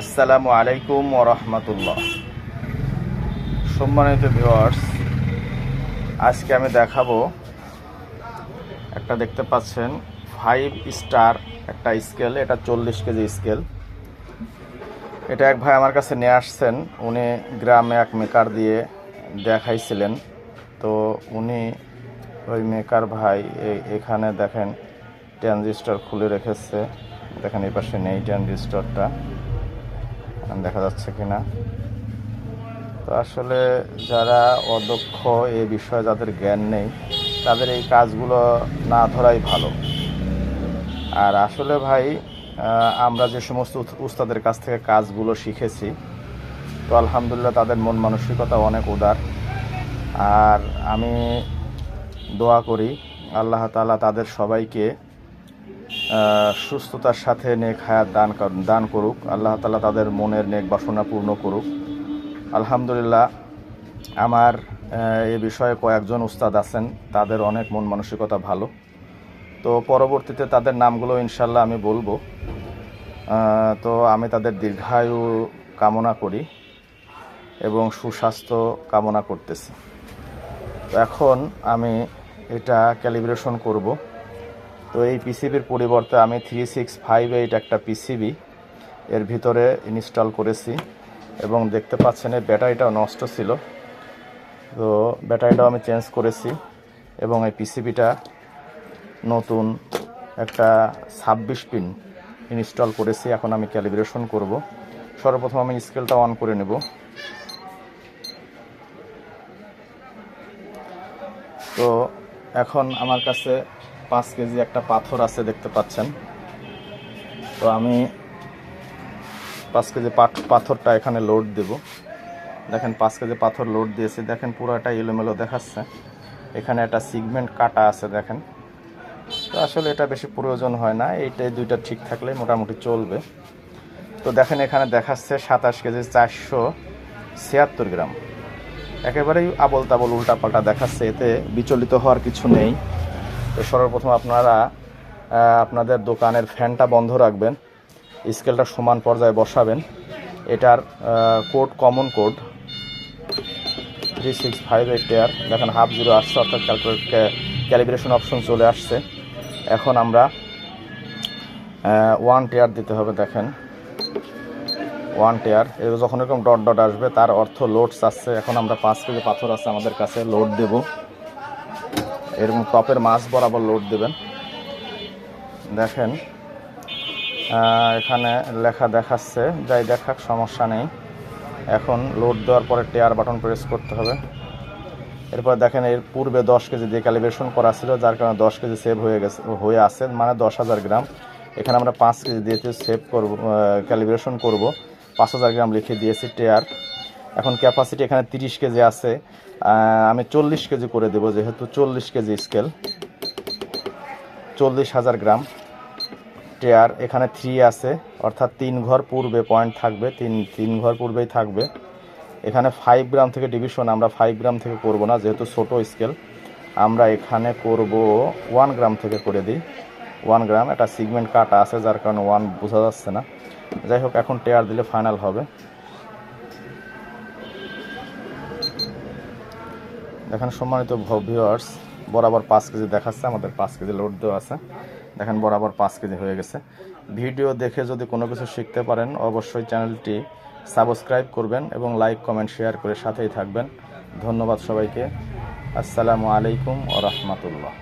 আসসালামু আলাইকুম ওয়া রাহমাতুল্লাহ। সম্মানিত ভিউয়ার্স, আজকে আমি দেখাবো একটা, দেখতে পাচ্ছেন 5 স্টার একটা স্কেল। এটা 40 কেজি স্কেল। এটা এক ভাই আমার কাছে নিয়ে আসছেন। উনি গ্রামে এক মেকার দিয়ে দেখাইছিলেন। তো উনি ওই মেকার ভাই এখানে দেখেন ট্রানজিস্টর খুলে রেখেছে। দেখেন এই পাশে নেই ট্রানজিস্টরটা, দেখা যাচ্ছে কিনা। তো আসলে যারা অদক্ষ এ বিষয়ে, যাদের জ্ঞান নেই, তাদের এই কাজগুলো না ধরাই ভালো। আর আসলে ভাই, আমরা যে সমস্ত উস্তাদের কাছ থেকে কাজগুলো শিখেছি, তো আলহামদুলিল্লাহ তাদের মন মানসিকতা অনেক উদার। আর আমি দোয়া করি আল্লাহ তাআলা তাদের সবাইকে সুস্থতার সাথে নেক হায়াত দান করুক। আল্লাহ তাআলা তাদের মনের নেক বাসনা পূর্ণ করুক। আলহামদুলিল্লাহ আমার এ বিষয়ে কয়েকজন উস্তাদ আছেন, তাদের অনেক মন মানসিকতা ভালো। তো পরবর্তীতে তাদের নামগুলো ইনশাল্লাহ আমি বলবো। তো আমি তাদের দীর্ঘায়ু কামনা করি এবং সুস্বাস্থ্য কামনা করতেছি। তো এখন আমি এটা ক্যালিব্রেশন করব। তো এই পিসিবির পরিবর্তে আমি 3658 একটা পিসিবি এর ভিতরে ইনস্টল করেছি এবং দেখতে পাচ্ছেন এই ব্যাটারিটাও নষ্ট ছিল। তো ব্যাটারিটাও আমি চেঞ্জ করেছি এবং এই পিসিবিটা নতুন একটা 26 পিন ইনস্টল করেছি। এখন আমি ক্যালিব্রেশন করব। সর্বপ্রথম আমি স্কেলটা অন করে নেব। তো এখন আমার কাছে 5 কেজি একটা পাথর আছে, দেখতে পাচ্ছেন। তো আমি 5 কেজি পাথরটা এখানে লোড দেব। দেখেন 5 কেজি পাথর লোড দিয়েছি। দেখেন পুরোটা এলোমেলো দেখাচ্ছে। এখানে একটা সিগমেন্ট কাটা আছে, দেখেন। তো আসলে এটা বেশি প্রয়োজন হয় না, এইটাই দুইটা ঠিক থাকলে মোটামুটি চলবে। তো দেখেন এখানে দেখাচ্ছে 27 কেজি 476 গ্রাম। একেবারেই আবল তাবল উল্টাপাল্টা দেখাচ্ছে, এতে বিচলিত হওয়ার কিছু নেই। তো সর্বপ্রথম আপনারা আপনাদের দোকানের ফ্যানটা বন্ধ রাখবেন, স্কেলটা সমান পর্যায়ে বসাবেন। এটার কোড কমন কোড 3658 টেয়ার। দেখেন 0.5 আসছে, অর্থাৎ ক্যালিব্রেশন অপশন চলে আসছে। এখন আমরা 1 টেয়ার দিতে হবে। দেখেন 1 টেয়ার, এবার যখন এরকম ডট ডট আসবে তার অর্থ লোড চাচ্ছে। এখন আমরা 5 কেজি পাথর আছে আমাদের কাছে, লোড দেব। এরকম টপের মাছ বরাবর লোড দেবেন। দেখেন এখানে লেখা দেখাচ্ছে, যাই দেখাক, সমস্যা নেই। এখন লোড দেওয়ার পরে টেয়ার বাটন প্রেস করতে হবে। এরপর দেখেন এর পূর্বে 10 কেজি দিয়ে ক্যালিব্রেশন করা ছিল, যার কারণে 10 কেজি সেভ হয়ে আছে, মানে 10,000 গ্রাম। এখানে আমরা 5 কেজি দিয়ে সেভ করব, ক্যালিব্রেশন করব। 5,000 গ্রাম লিখে দিয়েছি টেয়ার। এখন ক্যাপাসিটি এখানে 30 কেজি আছে, আমি 40 কেজি করে দেব, যেহেতু 40 কেজি স্কেল। 40,000 গ্রাম টেয়ার। এখানে 3 আছে, অর্থাৎ 3 ঘর পূর্বে পয়েন্ট থাকবে, 3 ঘর পূর্বেই থাকবে। এখানে 5 গ্রাম থেকে ডিভিশন, আমরা 5 গ্রাম থেকে করব না, যেহেতু ছোট স্কেল। আমরা এখানে করব 1 গ্রাম থেকে করে দিই। 1 গ্রাম, একটা সিগমেন্ট কাটা আছে, যার কারণে 1 বোঝা যাচ্ছে না। যাই হোক, এখন টেয়ার দিলে ফাইনাল হবে। দেখেন সম্মানিত ভিউয়ার্স, বরাবর 5 কেজি দেখাচ্ছে, আমাদের 5 কেজি লোড দেওয়া আছে। দেখেন বরাবর 5 কেজি হয়ে গেছে। ভিডিও দেখে যদি কোনো কিছু শিখতে পারেন, অবশ্যই চ্যানেলটি সাবস্ক্রাইব করবেন এবং লাইক কমেন্ট শেয়ার করে সাথেই থাকবেন। ধন্যবাদ সবাইকে। আসসালামু আলাইকুম ওয়া রাহমাতুল্লাহ।